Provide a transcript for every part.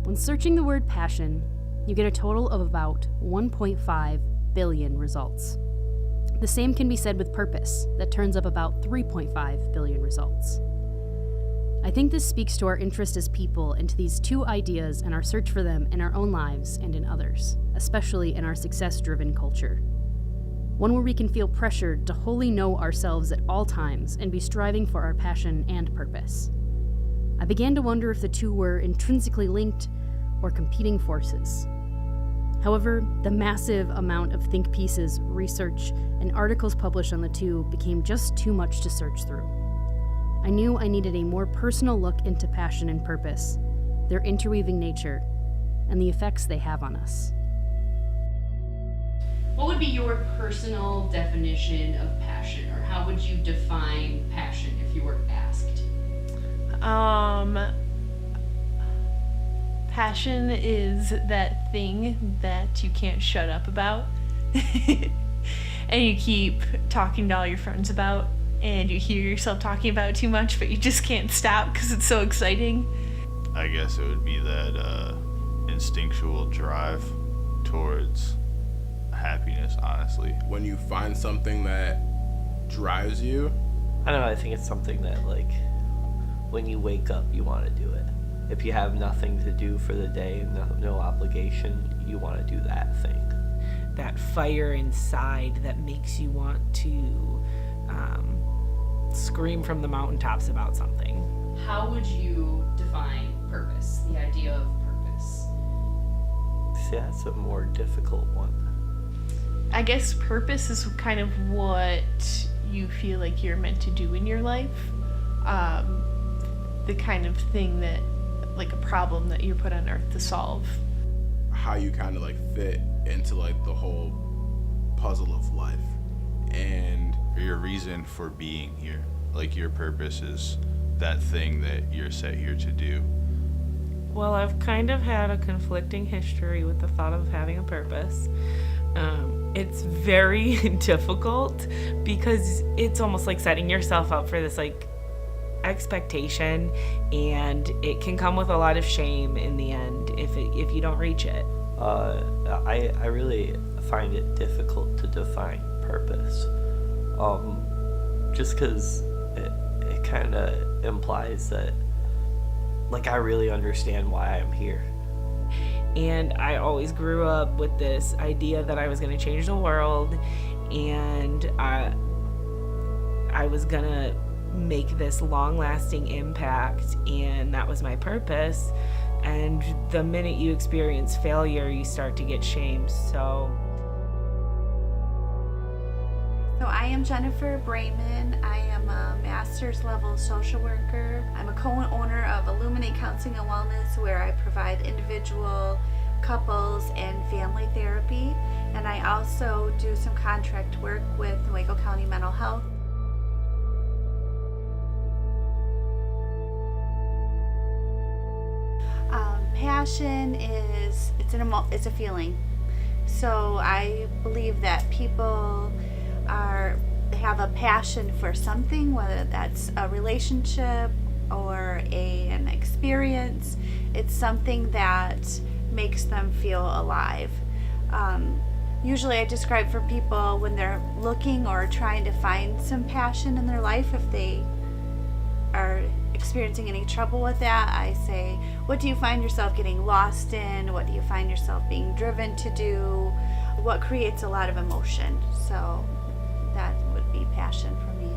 When searching the word passion, you get a total of about 1.5 billion results. The same can be said with purpose, that turns up about 3.5 billion results. I think this speaks to our interest as people into these two ideas and our search for them in our own lives and in others, especially in our success-driven culture. One where we can feel pressured to wholly know ourselves at all times and be striving for our passion and purpose. I began to wonder if the two were intrinsically linked or competing forces. However, the massive amount of think pieces, research, and articles published on the two became just too much to search through. I knew I needed a more personal look into passion and purpose, their interweaving nature, and the effects they have on us. What would be your personal definition of passion, or how would you define passion if you were asked? Passion is that thing that you can't shut up about and you keep talking to all your friends about, and you hear yourself talking about it too much, but you just can't stop because it's so exciting. I guess it would be that instinctual drive towards happiness, honestly. When you find something that drives you. I don't know, I think it's something that, like, when you wake up, you want to do it. If you have nothing to do for the day, no obligation, you want to do that thing. That fire inside that makes you want to scream from the mountaintops about something. How would you define purpose, the idea of purpose? See, that's a more difficult one. I guess purpose is kind of what you feel like you're meant to do in your life. The kind of thing that, like a problem that you're put on earth to solve. How you kind of like fit into like the whole puzzle of life. And your reason for being here. Like your purpose is that thing that you're set here to do. Well, I've kind of had a conflicting history with the thought of having a purpose. It's very difficult because it's almost like setting yourself up for this like expectation, and it can come with a lot of shame in the end if you don't reach it. I really find it difficult to define purpose, just because it kind of implies that, like, I really understand why I'm here. And I always grew up with this idea that I was going to change the world, and I was going to make this long-lasting impact, and that was my purpose. And the minute you experience failure, you start to get shamed. So I am Jennifer Brayman. I am a master's level social worker. I'm a co-owner of Illuminate Counseling and Wellness, where I provide individual, couples, and family therapy. And I also do some contract work with Waco County Mental Health. Passion is, it's a feeling. So I believe that people have a passion for something, whether that's a relationship or an experience. It's something that makes them feel alive. Usually I describe for people when they're looking or trying to find some passion in their life, if they are experiencing any trouble with that, I say, what do you find yourself getting lost in? What do you find yourself being driven to do? What creates a lot of emotion? So that would be passion for me.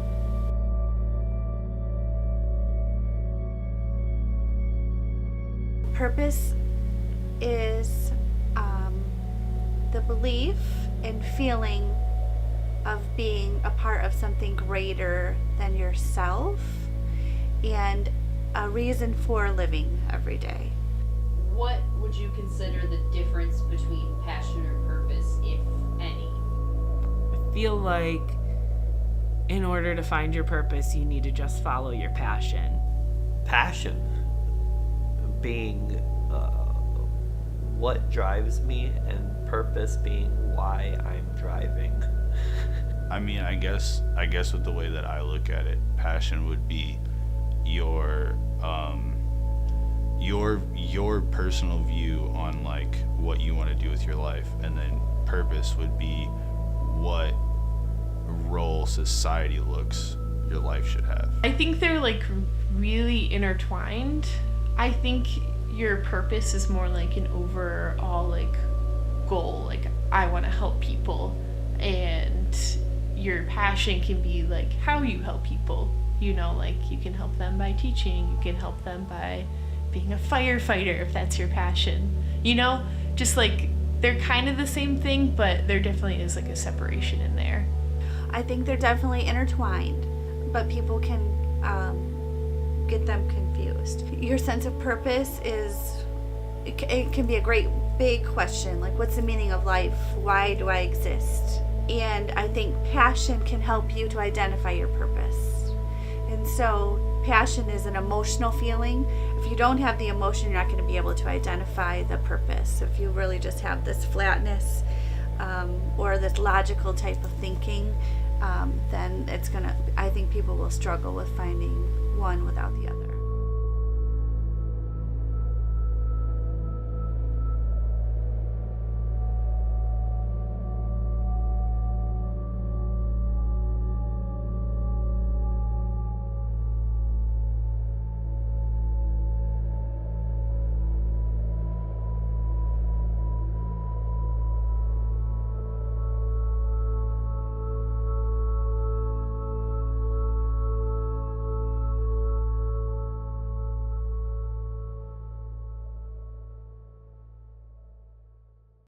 Purpose is the belief and feeling of being a part of something greater than yourself, and a reason for living every day. What would you consider the difference between passion or purpose, if any? I feel like in order to find your purpose, you need to just follow your passion. Passion being what drives me, and purpose being why I'm driving. I mean, I guess with the way that I look at it, passion would be your your personal view on like what you want to do with your life, and then purpose would be what role society looks your life should have. I think they're like really intertwined. I think your purpose is more like an overall like goal, like I want to help people, and your passion can be like how you help people. You know, like you can help them by teaching, you can help them by being a firefighter if that's your passion. You know, just like they're kind of the same thing, but there definitely is like a separation in there. I think they're definitely intertwined, but people can get them confused. Your sense of purpose it can be a great big question, like what's the meaning of life? Why do I exist? And I think passion can help you to identify your purpose. And so passion is an emotional feeling. If you don't have the emotion, you're not going to be able to identify the purpose. If you really just have this flatness or this logical type of thinking, then I think people will struggle with finding one without the other.